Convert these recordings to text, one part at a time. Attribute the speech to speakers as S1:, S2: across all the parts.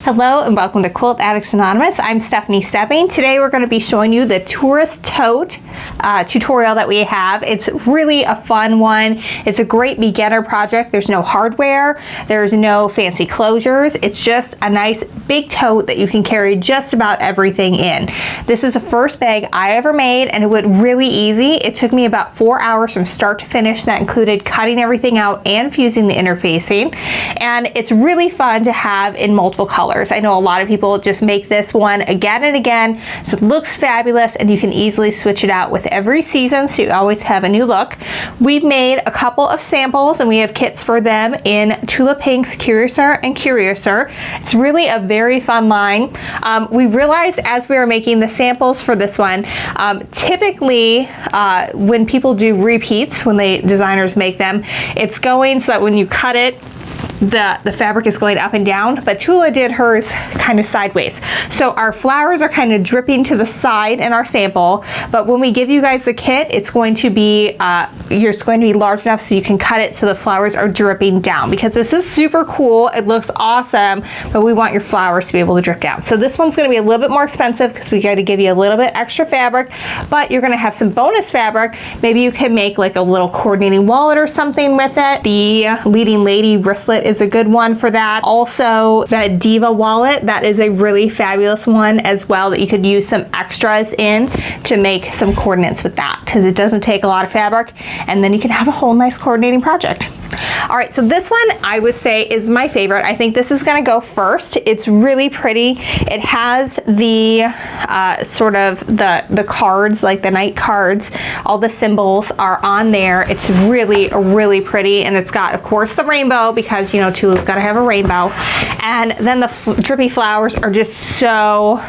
S1: Hello and welcome to Quilt Addicts Anonymous. I'm Stephanie Soebbing. Today we're going to be showing you the Tourist Tote tutorial that we have. It's really a fun one. It's a great beginner project. There's no hardware, there's no fancy closures. It's just a nice big tote that you can carry just about everything in. This is the first bag I ever made and it went really easy. It took me about 4 hours from start to finish. That included cutting everything out and fusing the interfacing. And it's really fun to have in multiple colors. I know a lot of people just make this one again and again, so it looks fabulous and you can easily switch it out with every season, so you always have a new look. We've made a couple of samples and we have kits for them in Tulip Pinks, Curiouser, and Curiouser. It's really a very fun line. We realized as we were making the samples for this one, typically when people do repeats, when designers make them, it's going so that when you cut it, the fabric is going up and down, but Tula did hers kind of sideways. So our flowers are kind of dripping to the side in our sample, but when we give you guys the kit, it's going to be large enough so you can cut it so the flowers are dripping down, because this is super cool. It looks awesome, but we want your flowers to be able to drip down. So this one's going to be a little bit more expensive because we got to give you a little bit extra fabric, but you're going to have some bonus fabric. Maybe you can make like a little coordinating wallet or something with it. The Leading Lady wristlet is a good one for that. Also, the Diva wallet, that is a really fabulous one as well, that you could use some extras in to make some coordinates with that, because it doesn't take a lot of fabric, and then you can have a whole nice coordinating project. All right, so this one I would say is my favorite. I think this is going to go first. It's really pretty. It has the sort of the cards, like the night cards. All the symbols are on there. It's really, really pretty, and it's got, of course, the rainbow, because you know Tula's got to have a rainbow. And then the drippy flowers are just so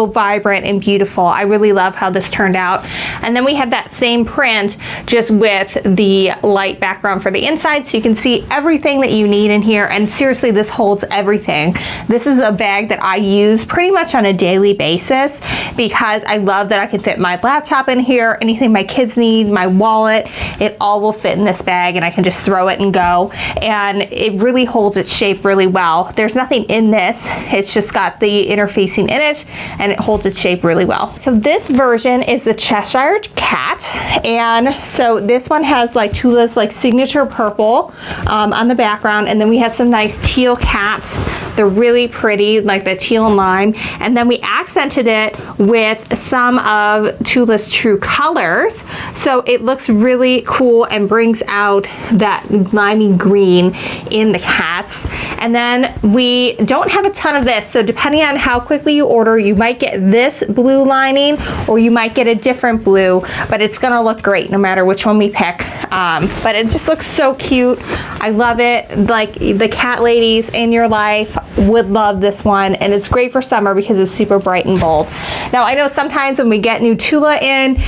S1: vibrant and beautiful. I really love how this turned out. And then we have that same print just with the light background for the inside, so you can see everything that you need in here. And seriously, this holds everything. This is a bag that I use pretty much on a daily basis because I love that I can fit my laptop in here, anything my kids need, my wallet, it all will fit in this bag, and I can just throw it and go. And it really holds its shape really well. There's nothing in this, it's just got the interfacing in it, and it holds its shape really well. So this version is the Cheshire Cat, and so this one has like Tula's like signature purple on the background, and then we have some nice teal cats. They're really pretty, like the teal and lime, and then we accented it with some of Tula's true colors, so it looks really cool and brings out that limey green in the cats. And then we don't have a ton of this, so depending on how quickly you order, you might get this blue lining or you might get a different blue, but it's gonna look great no matter which one we pick. But it just looks so cute. I love it. Like, the cat ladies in your life would love this one, and it's great for summer because it's super bright and bold. Now I know sometimes when we get new Tula in,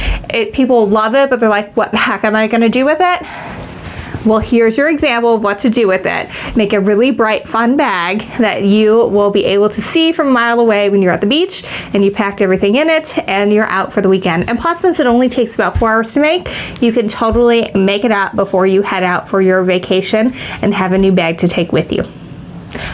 S1: people love it, but they're like, what the heck am I gonna do with it? Well, here's your example of what to do with it. Make a really bright, fun bag that you will be able to see from a mile away when you're at the beach and you packed everything in it and you're out for the weekend. And plus, since it only takes about 4 hours to make, you can totally make it up before you head out for your vacation and have a new bag to take with you.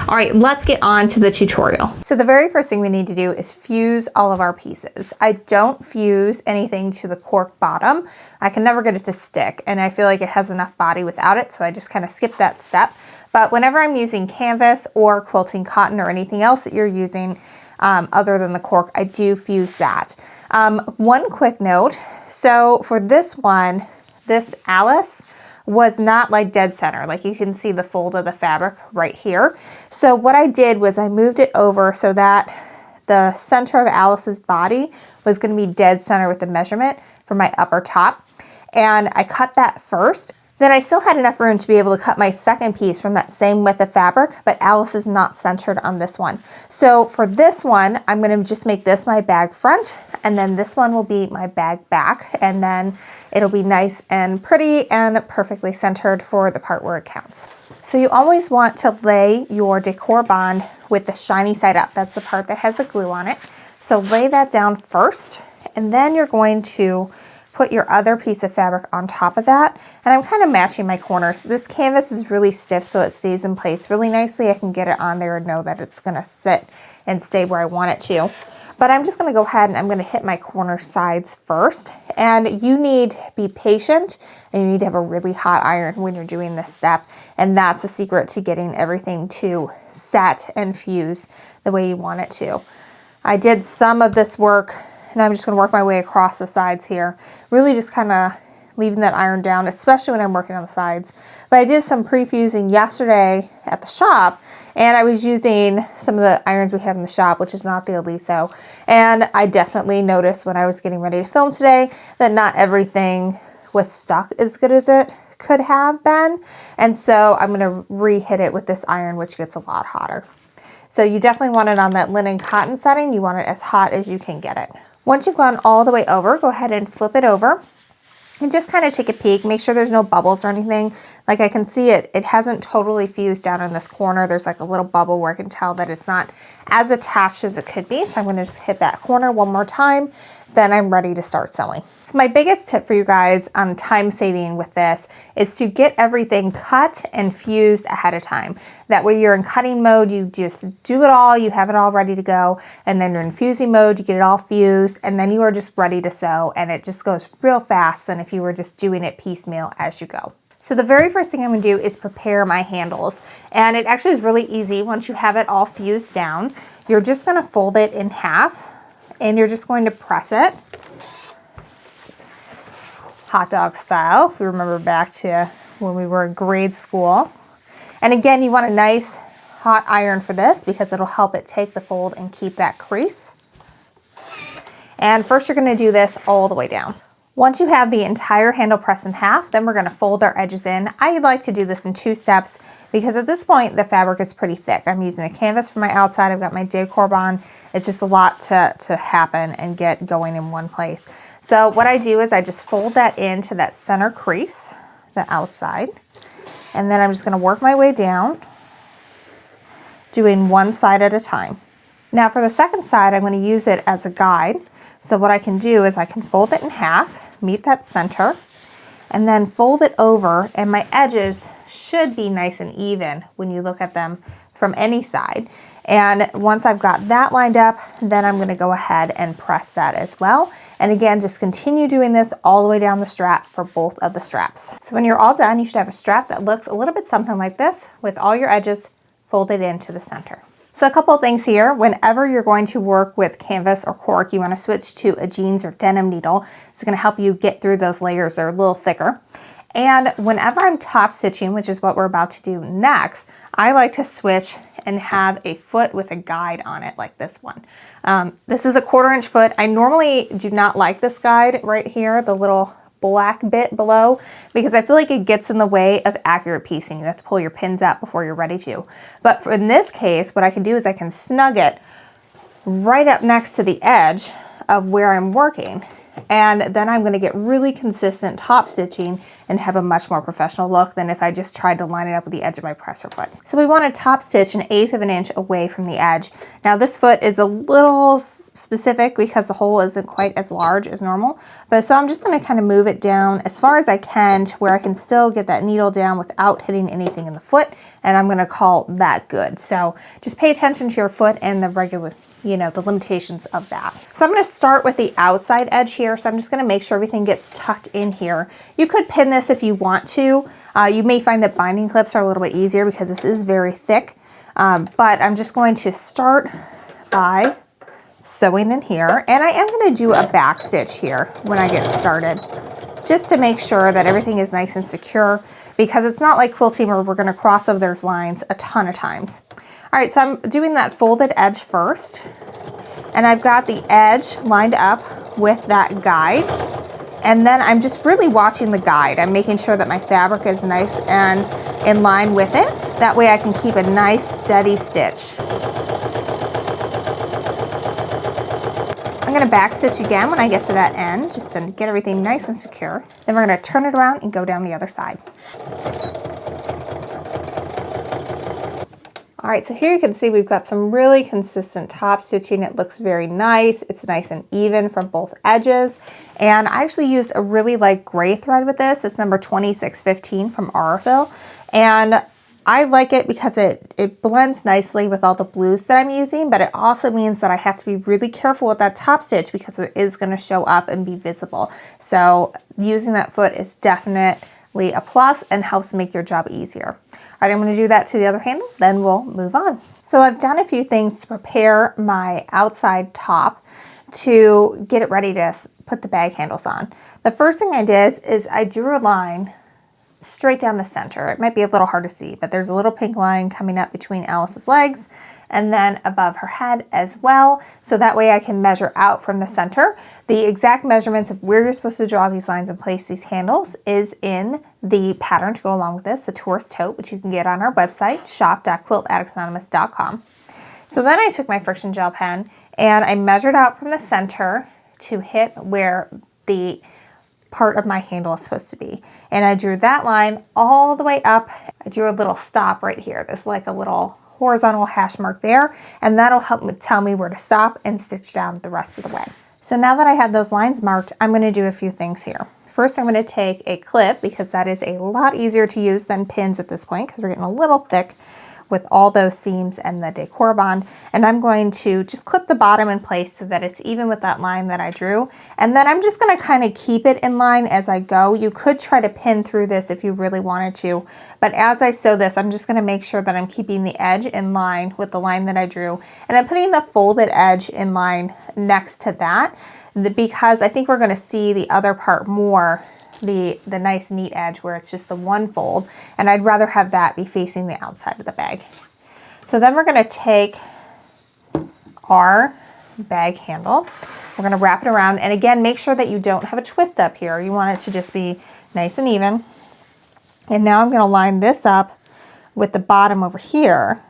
S1: All right, let's get on to the tutorial. So the very first thing we need to do is fuse all of our pieces. I don't fuse anything to the cork bottom. I can never get it to stick, and I feel like it has enough body without it, so I just kind of skip that step. But whenever I'm using canvas or quilting cotton or anything else that you're using other than the cork, I do fuse that. One quick note, so for this one, this Alice was not like dead center. Like, you can see the fold of the fabric right here. So what I did was I moved it over so that the center of Alice's body was going to be dead center with the measurement for my upper top. And I cut that first. Then I still had enough room to be able to cut my second piece from that same width of fabric, but Alice is not centered on this one. So for this one, I'm going to just make this my bag front, and then this one will be my bag back, and then it'll be nice and pretty and perfectly centered for the part where it counts. So you always want to lay your Decor Bond with the shiny side up. That's the part that has the glue on it. So lay that down first, and then you're going to put your other piece of fabric on top of that, and I'm kind of matching my corners. This canvas is really stiff, so it stays in place really nicely. I can get it on there and know that it's gonna sit and stay where I want it to. But I'm just gonna go ahead and I'm gonna hit my corner sides first. And you need to be patient, and you need to have a really hot iron when you're doing this step. And that's the secret to getting everything to set and fuse the way you want it to. I did some of this work, and I'm just gonna work my way across the sides here. Really just kind of leaving that iron down, especially when I'm working on the sides. But I did some pre-fusing yesterday at the shop, and I was using some of the irons we have in the shop, which is not the Aliso. And I definitely noticed when I was getting ready to film today that not everything was stuck as good as it could have been. And so I'm gonna re-hit it with this iron, which gets a lot hotter. So you definitely want it on that linen cotton setting. You want it as hot as you can get it. Once you've gone all the way over, go ahead and flip it over. And just kind of take a peek, make sure there's no bubbles or anything. Like I can see it hasn't totally fused down in this corner. There's like a little bubble where I can tell that it's not as attached as it could be. So I'm gonna just hit that corner one more time, then I'm ready to start sewing. So my biggest tip for you guys on time saving with this is to get everything cut and fused ahead of time. That way you're in cutting mode, you just do it all, you have it all ready to go, and then you're in fusing mode, you get it all fused, and then you are just ready to sew, and it just goes real fast than if you were just doing it piecemeal as you go. So the very first thing I'm gonna do is prepare my handles. And it actually is really easy. Once you have it all fused down, you're just gonna fold it in half, and you're just going to press it hot dog style, if we remember back to when we were in grade school. And again, you want a nice hot iron for this because it'll help it take the fold and keep that crease. And first you're gonna do this all the way down. Once you have the entire handle pressed in half, then we're gonna fold our edges in. I like to do this in 2 steps because at this point the fabric is pretty thick. I'm using a canvas for my outside, I've got my Decor Bond. It's just a lot to happen and get going in one place. So what I do is I just fold that into that center crease, the outside, and then I'm just gonna work my way down, doing one side at a time. Now for the second side, I'm gonna use it as a guide. So what I can do is I can fold it in half, meet that center, and then fold it over, and my edges should be nice and even when you look at them from any side. And once I've got that lined up, then I'm gonna go ahead and press that as well. And again, just continue doing this all the way down the strap for both of the straps. So when you're all done, you should have a strap that looks a little bit something like this with all your edges folded into the center. So a couple of things here. Whenever you're going to work with canvas or cork, you want to switch to a jeans or denim needle. It's going to help you get through those layers. They're a little thicker. And whenever I'm top stitching, which is what we're about to do next, I like to switch and have a foot with a guide on it like this one. This is a 1/4 inch foot. I normally do not like this guide right here, the little black bit below, because I feel like it gets in the way of accurate piecing. You have to pull your pins out before you're ready to. But in this case, what I can do is I can snug it right up next to the edge of where I'm working. And then I'm going to get really consistent top stitching and have a much more professional look than if I just tried to line it up with the edge of my presser foot. So we want to top stitch 1/8 of an inch away from the edge. Now this foot is a little specific because the hole isn't quite as large as normal, but so I'm just going to kind of move it down as far as I can to where I can still get that needle down without hitting anything in the foot, and I'm going to call that good. So just pay attention to your foot and the regular, you know, the limitations of that. So I'm going to start with the outside edge here. So I'm just going to make sure everything gets tucked in here. You could pin this if you want to. You may find that binding clips are a little bit easier because this is very thick. But I'm just going to start by sewing in here. And I am going to do a back stitch here when I get started, just to make sure that everything is nice and secure, because it's not like quilting where we're going to cross over those lines a ton of times. All right, so I'm doing that folded edge first, and I've got the edge lined up with that guide, and then I'm just really watching the guide. I'm making sure that my fabric is nice and in line with it. That way I can keep a nice steady stitch. I'm gonna back stitch again when I get to that end, just to get everything nice and secure. Then we're gonna turn it around and go down the other side. All right, so here you can see we've got some really consistent top stitching. It looks very nice. It's nice and even from both edges. And I actually used a really light gray thread with this. It's number 2615 from Aurifil. And I like it because it blends nicely with all the blues that I'm using, but it also means that I have to be really careful with that top stitch because it is going to show up and be visible. So using that foot is definitely a plus and helps make your job easier. All right, I'm going to do that to the other handle, then we'll move on. So I've done a few things to prepare my outside top to get it ready to put the bag handles on. The first thing I did is I drew a line straight down the center. It might be a little hard to see, but there's a little pink line coming up between Alice's legs and then above her head as well. So that way I can measure out from the center. The exact measurements of where you're supposed to draw these lines and place these handles is in the pattern to go along with this, the Tourist Tote, which you can get on our website, shop.quiltaddictsanonymous.com. So then I took my friction gel pen and I measured out from the center to hit where the part of my handle is supposed to be. And I drew that line all the way up. I drew a little stop right here. There's like a little horizontal hash mark there, and that'll help me tell me where to stop and stitch down the rest of the way. So now that I have those lines marked, I'm going to do a few things here. First, I'm going to take a clip because that is a lot easier to use than pins at this point because we're getting a little thick with all those seams and the Decor Bond, and I'm going to just clip the bottom in place so that it's even with that line that I drew, and then I'm just going to kind of keep it in line as I go. You could try to pin through this if you really wanted to, but as I sew this, I'm just going to make sure that I'm keeping the edge in line with the line that I drew, and I'm putting the folded edge in line next to that because I think we're going to see the other part more, the nice neat edge where it's just the one fold, and I'd rather have that be facing the outside of the bag. So then we're going to take our bag handle, we're going to wrap it around, and again make sure that you don't have a twist up here. You want it to just be nice and even. And now I'm going to line this up with the bottom over here,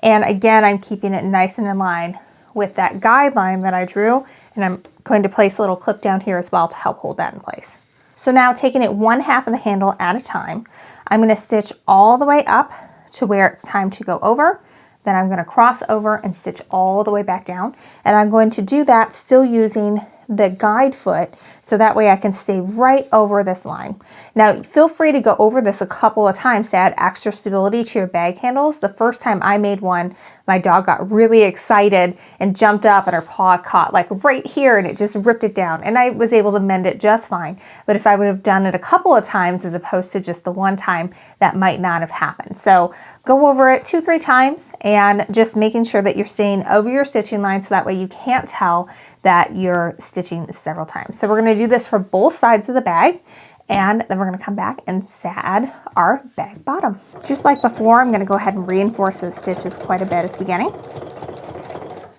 S1: and again I'm keeping it nice and in line with that guideline that I drew, and I'm going to place a little clip down here as well to help hold that in place. So now taking it one half of the handle at a time, I'm going to stitch all the way up to where it's time to go over. Then I'm going to cross over and stitch all the way back down. And I'm going to do that still using the guide foot so that way I can stay right over this line. Now feel free to go over this a couple of times to add extra stability to your bag handles. The first time I made one, my dog got really excited and jumped up and her paw caught like right here and it just ripped it down, and I was able to mend it just fine. But if I would have done it a couple of times as opposed to just the one time, that might not have happened. So go over it 2-3 times and just making sure that you're staying over your stitching line so that way you can't tell that you're stitching several times. So we're going to do this for both sides of the bag, and then we're going to come back and add our bag bottom. Just like before, I'm going to go ahead and reinforce those stitches quite a bit at the beginning.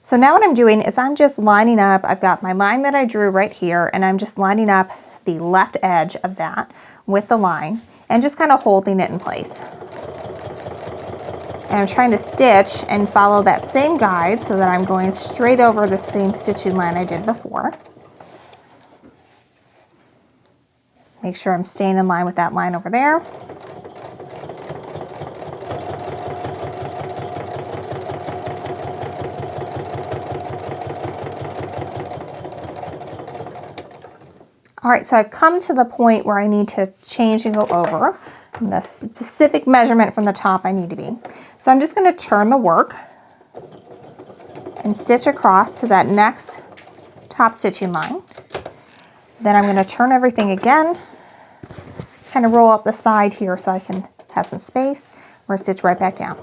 S1: So now what I'm doing is I'm just lining up, I've got my line that I drew right here, and I'm just lining up the left edge of that with the line and just kind of holding it in place. And I'm trying to stitch and follow that same guide so that I'm going straight over the same stitching line I did before. Make sure I'm staying in line with that line over there. All right, so I've come to the point where I need to change and go over the specific measurement from the top I need to be. So I'm just going to turn the work and stitch across to that next top stitching line. Then I'm going to turn everything again, kind of roll up the side here so I can have some space. We're going to stitch right back down.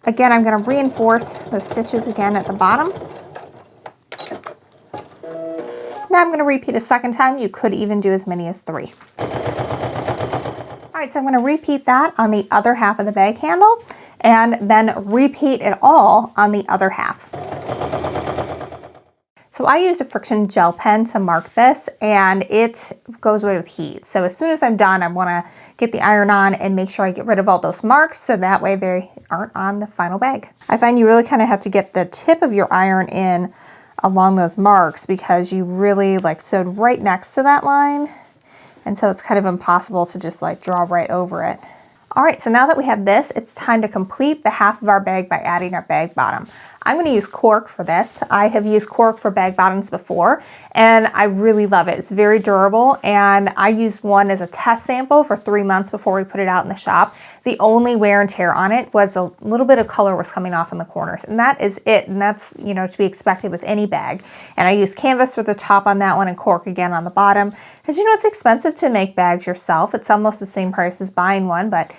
S1: Again, I'm going to reinforce those stitches again at the bottom. Now I'm going to repeat a second time. You could even do as many as 3. All right, so I'm going to repeat that on the other half of the bag handle and then repeat it all on the other half. So I used a friction gel pen to mark this, and it goes away with heat. So as soon as I'm done, I want to get the iron on and make sure I get rid of all those marks so that way they aren't on the final bag. I find you really kind of have to get the tip of your iron in along those marks because you really like sewed right next to that line. And so it's kind of impossible to just like draw right over it. All right, so now that we have this, it's time to complete the half of our bag by adding our bag bottom. I'm going to use cork for this. I have used cork for bag bottoms before, and I really love it. It's very durable, and I used one as a test sample for 3 months before we put it out in the shop. The only wear and tear on it was a little bit of color was coming off in the corners, and that is it. And that's, you know, to be expected with any bag. And I used canvas for the top on that one and cork again on the bottom. Because, you know, it's expensive to make bags yourself. It's almost the same price as buying one, but,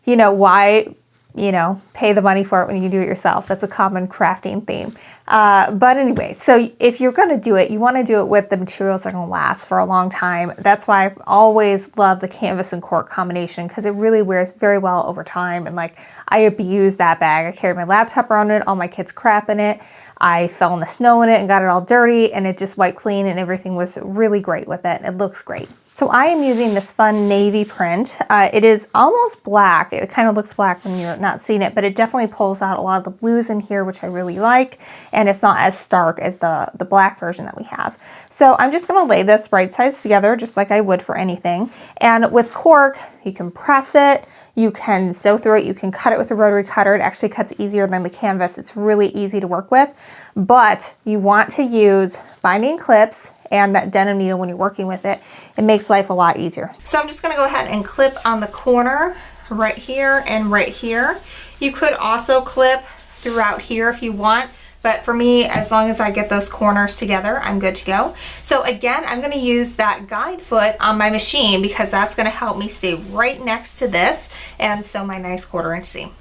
S1: you know, why, you know, pay the money for it when you can do it yourself? That's a common crafting theme. But anyway, so if you're going to do it, you want to do it with the materials that are going to last for a long time. That's why I've always loved the canvas and cork combination, because it really wears very well over time. And like, I abused that bag. I carried my laptop around it, all my kids' crap in it. I fell in the snow in it and got it all dirty, and it just wiped clean, and everything was really great with it. It looks great. So I am using this fun navy print. It is almost black. It kind of looks black when you're not seeing it, but it definitely pulls out a lot of the blues in here, which I really like. And it's not as stark as the black version that we have. So I'm just gonna lay this right sides together, just like I would for anything. And with cork, you can press it, you can sew through it, you can cut it with a rotary cutter. It actually cuts easier than the canvas. It's really easy to work with, but you want to use binding clips and that denim needle when you're working with it. It makes life a lot easier. So I'm just gonna go ahead and clip on the corner right here and right here. You could also clip throughout here if you want, but for me, as long as I get those corners together, I'm good to go. So again, I'm gonna use that guide foot on my machine because that's gonna help me stay right next to this and sew my nice 1/4 inch seam.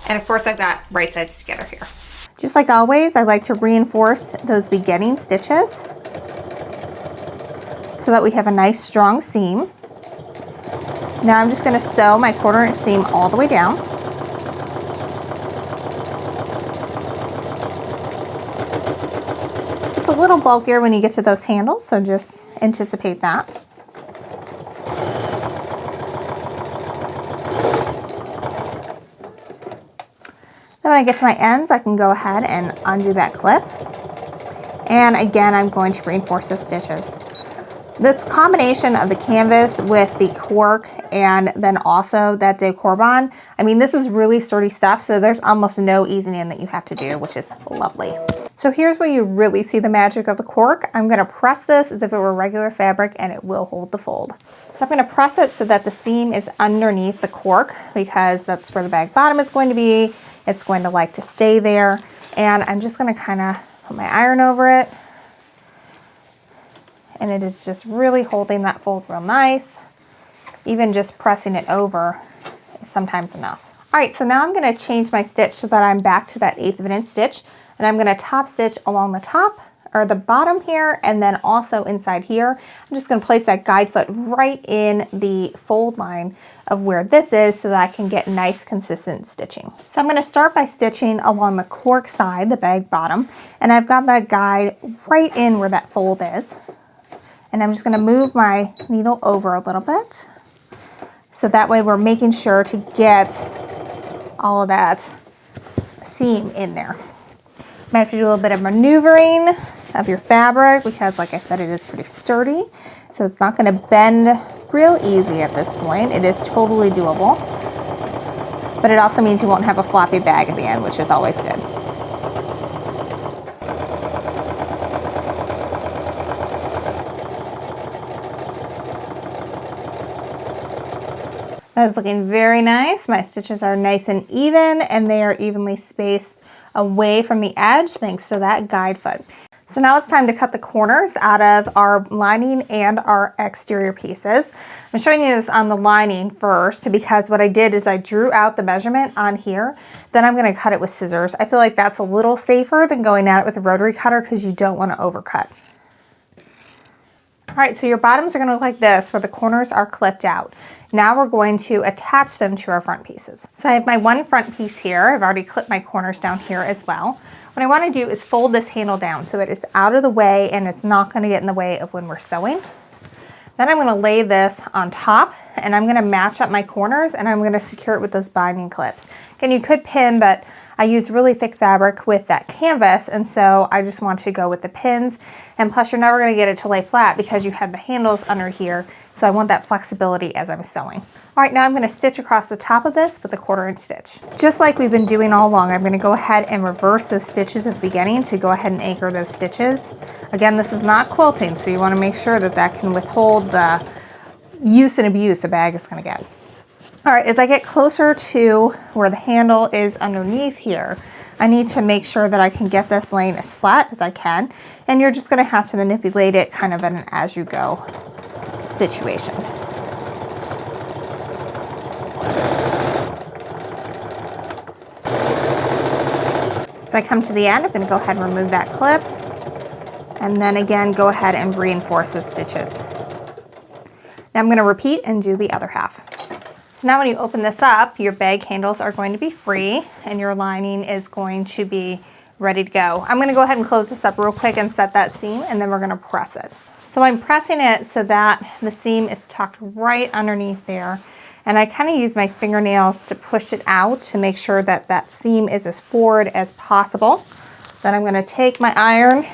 S1: And of course, I've got right sides together here. Just like always, I like to reinforce those beginning stitches so that we have a nice strong seam. Now I'm just going to sew my 1/4 inch seam all the way down. It's a little bulkier when you get to those handles, so just anticipate that. Then when I get to my ends, I can go ahead and undo that clip. And again, I'm going to reinforce those stitches. This combination of the canvas with the cork and then also that Decor Bond, I mean, this is really sturdy stuff, so there's almost no easing in that you have to do, which is lovely. So here's where you really see the magic of the cork. I'm gonna press this as if it were regular fabric, and it will hold the fold. So I'm gonna press it so that the seam is underneath the cork, because that's where the bag bottom is going to be. It's going to like to stay there. And I'm just gonna kind of put my iron over it. And it is just really holding that fold real nice. Even just pressing it over is sometimes enough. All right, so now I'm gonna change my stitch so that I'm back to that 1/8 of an inch stitch. And I'm gonna top stitch along the top or the bottom here, and then also inside here. I'm just gonna place that guide foot right in the fold line of where this is so that I can get nice consistent stitching. So I'm gonna start by stitching along the cork side, the bag bottom, and I've got that guide right in where that fold is. And I'm just gonna move my needle over a little bit. So that way we're making sure to get all of that seam in there. Might have to do a little bit of maneuvering of your fabric because, like I said, it is pretty sturdy. So it's not going to bend real easy at this point. It is totally doable. But it also means you won't have a floppy bag at the end, which is always good. That is looking very nice. My stitches are nice and even, and they are evenly spaced away from the edge thanks to that guide foot. So now it's time to cut the corners out of our lining and our exterior pieces. I'm showing you this on the lining first because what I did is I drew out the measurement on here. Then I'm going to cut it with scissors. I feel like that's a little safer than going at it with a rotary cutter because you don't want to overcut. All right, so your bottoms are going to look like this where the corners are clipped out. Now we're going to attach them to our front pieces. So I have my one front piece here. I've already clipped my corners down here as well. What I want to do is fold this handle down so it is out of the way and it's not going to get in the way of when we're sewing. Then I'm going to lay this on top and I'm going to match up my corners and I'm going to secure it with those binding clips. Again, you could pin, but I used really thick fabric with that canvas, and so I just want to go with the pins. And plus you're never going to get it to lay flat because you have the handles under here, so I want that flexibility as I'm sewing. All right, now I'm going to stitch across the top of this with a 1/4 inch stitch. Just like we've been doing all along, I'm going to go ahead and reverse those stitches at the beginning to go ahead and anchor those stitches. Again, this is not quilting, so you want to make sure that that can withhold the use and abuse a bag is going to get. All right, as I get closer to where the handle is underneath here, I need to make sure that I can get this laying as flat as I can, and you're just going to have to manipulate it kind of in an as-you-go situation. As I come to the end, I'm going to go ahead and remove that clip, and then again go ahead and reinforce those stitches. Now I'm going to repeat and do the other half. So now when you open this up, your bag handles are going to be free and your lining is going to be ready to go. I'm going to go ahead and close this up real quick and set that seam, and then we're going to press it. So I'm pressing it so that the seam is tucked right underneath there, and I kind of use my fingernails to push it out to make sure that that seam is as forward as possible. Then I'm going to take my iron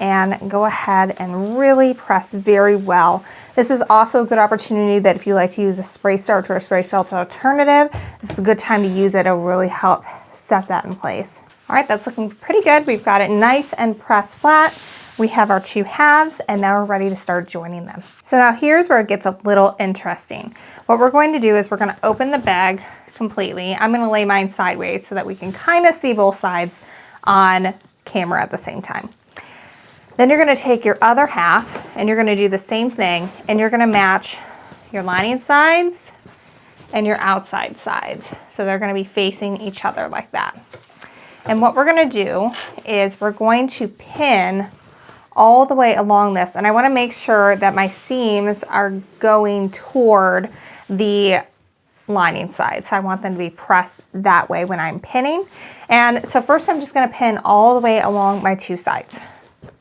S1: and go ahead and really press very well. This is also a good opportunity that if you like to use a spray starch or a spray starch alternative, this is a good time to use it. It'll really help set that in place. All right, that's looking pretty good. We've got it nice and pressed flat. We have our two halves, and now we're ready to start joining them. So now here's where it gets a little interesting. What we're going to do is we're going to open the bag completely. I'm going to lay mine sideways so that we can kind of see both sides on camera at the same time. Then you're going to take your other half and you're going to do the same thing, and you're going to match your lining sides and your outside sides. So they're going to be facing each other like that. And what we're going to do is we're going to pin all the way along this, and I want to make sure that my seams are going toward the lining side. So I want them to be pressed that way when I'm pinning. And so first I'm just going to pin all the way along my two sides.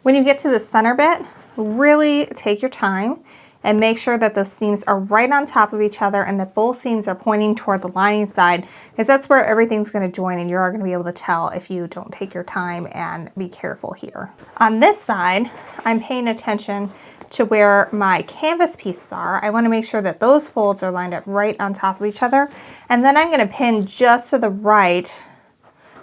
S1: When you get to the center bit, really take your time and make sure that those seams are right on top of each other and that both seams are pointing toward the lining side, because that's where everything's going to join, and you're going to be able to tell if you don't take your time and be careful here. On this side, I'm paying attention to where my canvas pieces are. I want to make sure that those folds are lined up right on top of each other, and then I'm going to pin just to the right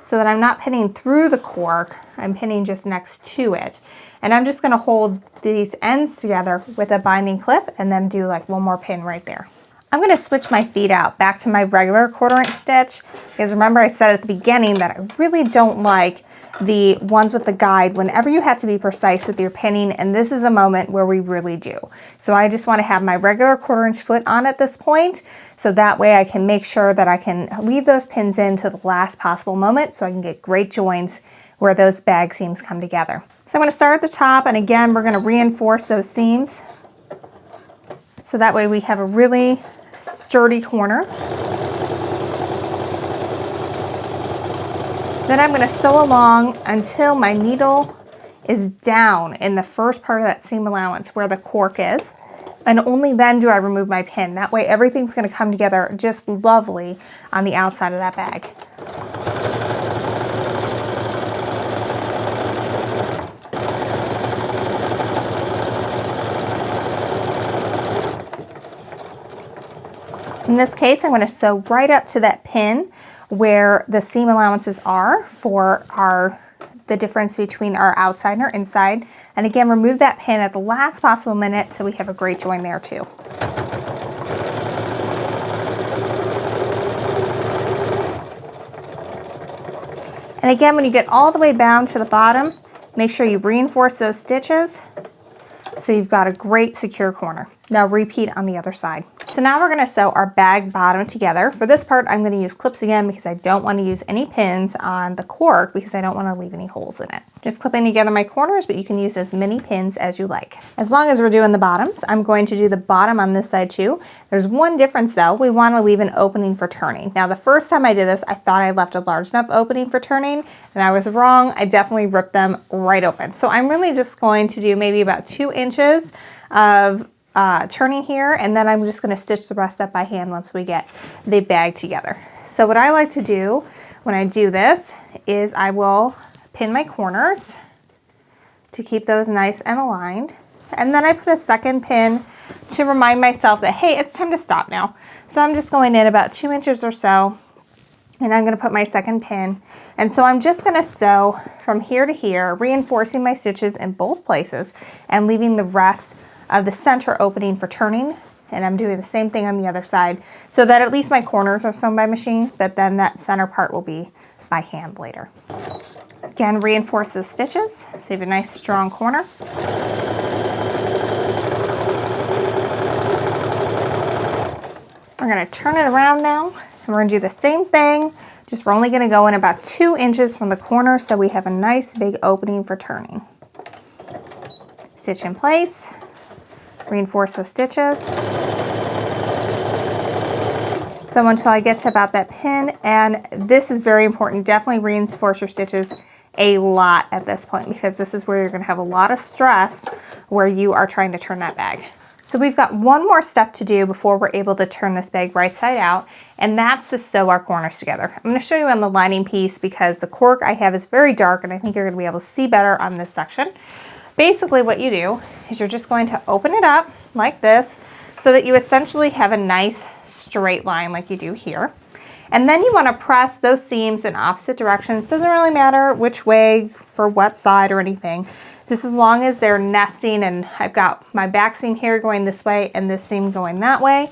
S1: so that I'm not pinning through the cork, I'm pinning just next to it. And I'm just going to hold these ends together with a binding clip and then do like one more pin right there. I'm going to switch my feet out back to my regular 1/4 inch stitch, because remember I said at the beginning that I really don't like the ones with the guide whenever you have to be precise with your pinning, and this is a moment where we really do. So I just want to have my regular 1/4 inch foot on at this point, so that way I can make sure that I can leave those pins in to the last possible moment so I can get great joins where those bag seams come together. So I'm going to start at the top, and again we're going to reinforce those seams so that way we have a really sturdy corner. Then I'm going to sew along until my needle is down in the first part of that seam allowance where the cork is, and only then do I remove my pin. That way everything's going to come together just lovely on the outside of that bag. In this case, I'm going to sew right up to that pin where the seam allowances are for the difference between our outside and our inside. And again, remove that pin at the last possible minute so we have a great join there too. And again, when you get all the way down to the bottom, make sure you reinforce those stitches so you've got a great secure corner. Now repeat on the other side. So now we're going to sew our bag bottom together. For this part, I'm going to use clips again because I don't want to use any pins on the cork because I don't want to leave any holes in it. Just clipping together my corners, but you can use as many pins as you like. As long as we're doing the bottoms, I'm going to do the bottom on this side too. There's one difference though. We want to leave an opening for turning. Now the first time I did this, I thought I left a large enough opening for turning, and I was wrong. I definitely ripped them right open. So I'm really just going to do maybe about 2 inches of turning here, and then I'm just going to stitch the rest up by hand once we get the bag together. So what I like to do when I do this is I will pin my corners to keep those nice and aligned, and then I put a second pin to remind myself that, hey, it's time to stop now. So I'm just going in about 2 inches or so, and I'm going to put my second pin, and so I'm just going to sew from here to here, reinforcing my stitches in both places and leaving the rest of the center opening for turning. And I'm doing the same thing on the other side so that at least my corners are sewn by machine, but then that center part will be by hand later. Again, reinforce those stitches so you have a nice strong corner. We're going to turn it around now, and we're going to do the same thing, just we're only going to go in about 2 inches from the corner so we have a nice big opening for turning. Stitch in place. Reinforce those stitches. So until I get to about that pin, and this is very important, definitely reinforce your stitches a lot at this point because this is where you're going to have a lot of stress where you are trying to turn that bag. So we've got one more step to do before we're able to turn this bag right side out, and that's to sew our corners together. I'm going to show you on the lining piece because the cork I have is very dark and I think you're going to be able to see better on this section. Basically what you do is you're just going to open it up like this so that you essentially have a nice straight line like you do here. And then you want to press those seams in opposite directions. Doesn't really matter which way for what side or anything. Just as long as they're nesting, and I've got my back seam here going this way and this seam going that way.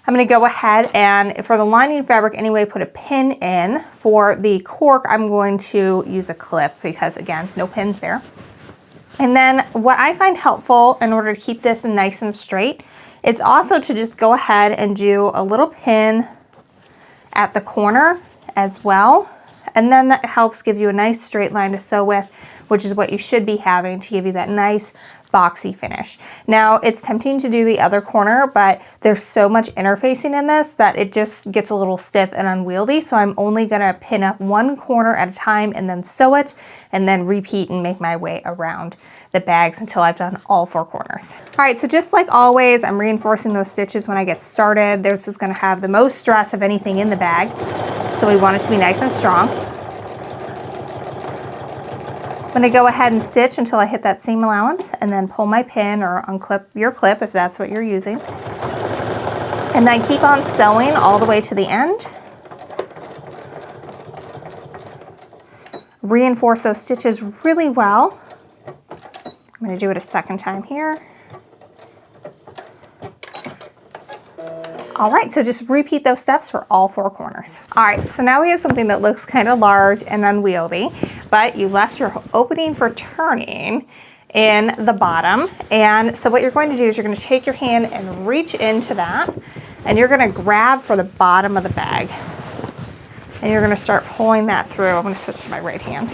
S1: I'm going to go ahead and for the lining fabric anyway, put a pin in. For the cork, I'm going to use a clip because again, no pins there. And then what I find helpful in order to keep this nice and straight is also to just go ahead and do a little pin at the corner as well. And then that helps give you a nice straight line to sew with, which is what you should be having to give you that nice boxy finish. Now it's tempting to do the other corner, but there's so much interfacing in this that it just gets a little stiff and unwieldy. So I'm only gonna pin up one corner at a time and then sew it and then repeat and make my way around the bags until I've done all 4 corners. All right, so just like always, I'm reinforcing those stitches when I get started. This is gonna have the most stress of anything in the bag. So we want it to be nice and strong. I'm going to go ahead and stitch until I hit that seam allowance and then pull my pin or unclip your clip if that's what you're using. And then keep on sewing all the way to the end. Reinforce those stitches really well. I'm going to do it a second time here. All right, so just repeat those steps for all 4 corners. All right, so now we have something that looks kind of large and unwieldy, but you left your opening for turning in the bottom. And so what you're going to do is you're going to take your hand and reach into that, and you're going to grab for the bottom of the bag. And you're going to start pulling that through. I'm going to switch to my right hand.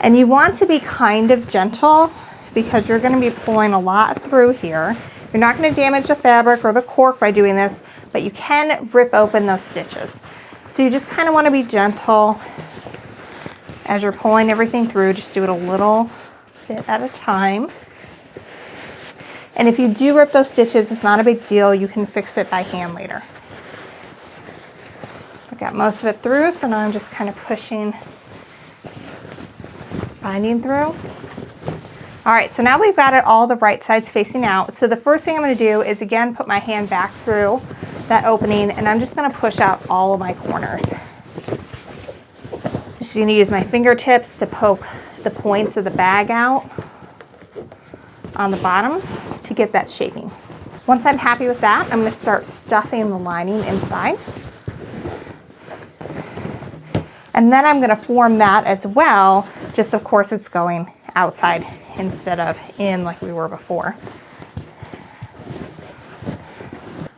S1: And you want to be kind of gentle because you're going to be pulling a lot through here. You're not going to damage the fabric or the cork by doing this, but you can rip open those stitches. So you just kind of want to be gentle as you're pulling everything through. Just do it a little bit at a time. And if you do rip those stitches, it's not a big deal. You can fix it by hand later. I got most of it through, so now I'm just kind of pushing, binding through. All right, so now we've got it all the right sides facing out. So the first thing I'm going to do is again put my hand back through that opening, and I'm just going to push out all of my corners. Just going to use my fingertips to poke the points of the bag out on the bottoms to get that shaping. Once I'm happy with that, I'm going to start stuffing the lining inside. And then I'm going to form that as well, just of course it's going outside instead of in like we were before.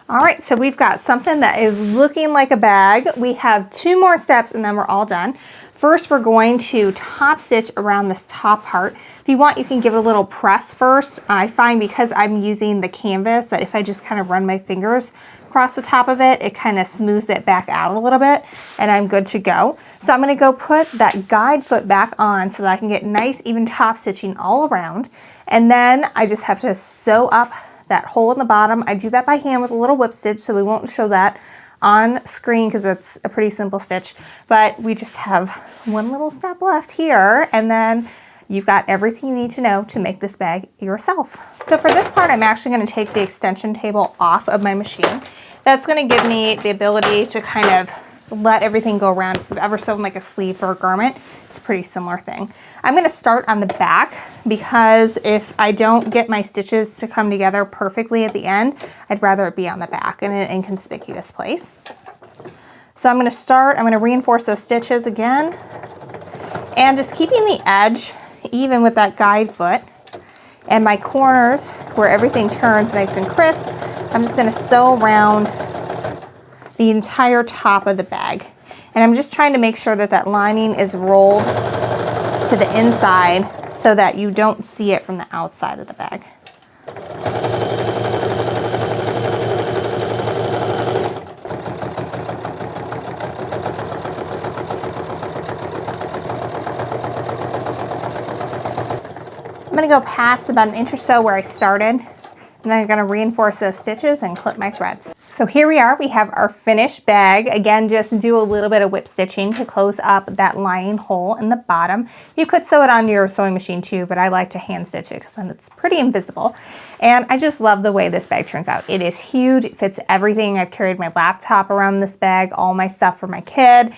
S1: All right, so we've got something that is looking like a bag. We have 2 more steps and then we're all done. First, we're going to top stitch around this top part. If you want, you can give it a little press first. I find because I'm using the canvas that if I just kind of run my fingers across the top of it, it kind of smooths it back out a little bit and I'm good to go. So I'm gonna go put that guide foot back on so that I can get nice even top stitching all around. And then I just have to sew up that hole in the bottom. I do that by hand with a little whip stitch, so we won't show that on screen because it's a pretty simple stitch, but we just have one little step left here and then you've got everything you need to know to make this bag yourself. So for this part, I'm actually going to take the extension table off of my machine. That's going to give me the ability to kind of let everything go around. If you've ever sewn like a sleeve for a garment, it's a pretty similar thing. I'm going to start on the back because if I don't get my stitches to come together perfectly at the end, I'd rather it be on the back in an inconspicuous place. So I'm going to reinforce those stitches again and just keeping the edge even with that guide foot and my corners where everything turns nice and crisp. I'm just going to sew around the entire top of the bag. And I'm just trying to make sure that that lining is rolled to the inside so that you don't see it from the outside of the bag. I'm going to go past about an inch or so where I started, and then I'm going to reinforce those stitches and clip my threads. So here we are, we have our finished bag. Again, just do a little bit of whip stitching to close up that lining hole in the bottom. You could sew it on your sewing machine too, but I like to hand stitch it because then it's pretty invisible. And I just love the way this bag turns out. It is huge, it fits everything. I've carried my laptop around this bag, all my stuff for my kid.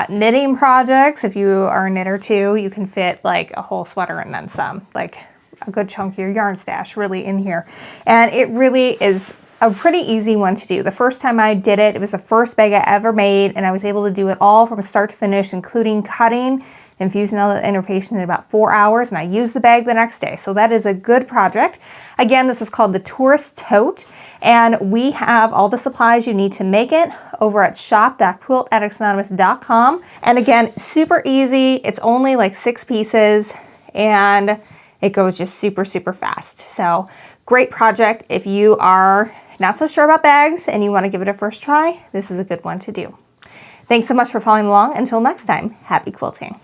S1: Knitting projects, if you are a knitter too, you can fit like a whole sweater and then some, like a good chunk of your yarn stash really in here. And it really is a pretty easy one to do. The first time I did it, it was the first bag I ever made, and I was able to do it all from start to finish, including cutting and fusing all the interfacing in about 4 hours, and I used the bag the next day. So that is a good project. Again, this is called the Tourist Tote, and we have all the supplies you need to make it over at shop.quiltaddictsanonymous.com. And again, super easy. It's only like 6 pieces, and it goes just super, super fast. So great project. If you are not so sure about bags and you want to give it a first try, this is a good one to do. Thanks so much for following along. Until next time, happy quilting.